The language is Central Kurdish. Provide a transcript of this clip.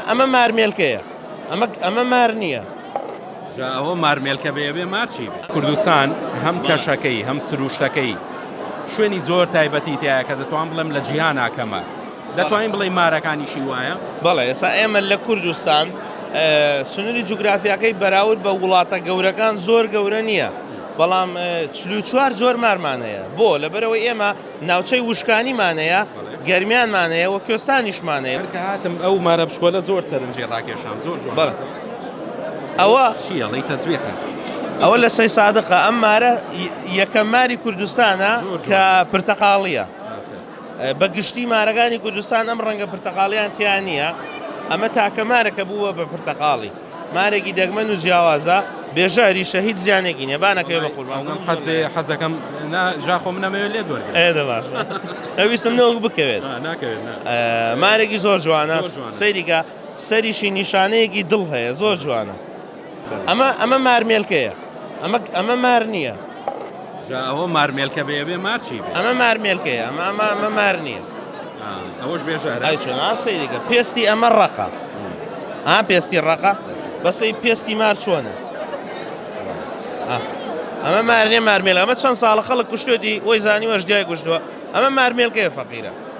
ئەمە مارمێلکەیە، ئەمە مار نییە. ئەوە مارمێلکە بێ مارچی کوردستان هەم کەشەکەی هەم سروشتەکەی شوێنی زۆر تایبەتی تایە کە دەتوان بڵێم لە جیهان ناکەمە. دەتوانین بڵێ مارەکانیشی وایە؟ بەڵێ ئێستا ئێمە لە کوردستان سنووری جوگرافیاکەی بەراورد بە وڵاتە گەورەکان زۆر گەورە نییە، بەڵام 44 جۆر مارمانەیە. بۆ لەبەرەوەی ئێمە ناوچەی وشکانیمانەیە، گەرمیانمانەیە، وە کوێستانیشمانەیە. کە هاتم ئەو مارە بشکۆلە زۆر سەرنجی ڕاکێشان زۆر جوان. بەڵێ ئەوە چیەڵی تەزویقە؟ ئەوە لە سەی سادقە ئەم مارە یەکەم ماری کوردستانە کە پرتەقاڵیە. بەگشتی مارەکانی کوردستان ئەم ڕەنگە پرتەقاڵیان تیان نییە، ئەمە تاکە مارەکە بووە بە پرتەقاڵی. مارێکی دەگمەن و جیاوازە بێژاری شەهید زیانێکی نیە. بانەکەوێ بە قوربان حەزەکەم ژاخۆ منەمەوێت لێ دووەرگرم. ئێدە باشە ئەویستم نەوەک بکەوێت. ناکەوێت مارێکی زۆر جوانە، سەیریکە سەریشی نیشانەیەکی دڵ هەیە، زۆر جوانە. ئەمە مارمێلکەیە، ئەمە مار نییە. ئەوە مارمێلکە بێ مارچی بێ. ئەمە مارمێلکەیە، ئەمە مار نییە. ئەوەش بێژارە. ئای چۆن سەیریکە پێستی ئەمە ڕەقە. پێستی ڕەقە بەسەی پێستی مار چۆنە؟ ئەمە مارنێ مارمێل ئەمە چەند ساڵە خەڵک کوشتێتی وەی زانی وەش دیای کوشتووە. ئەمە مارمێلکەیە فەقیرە.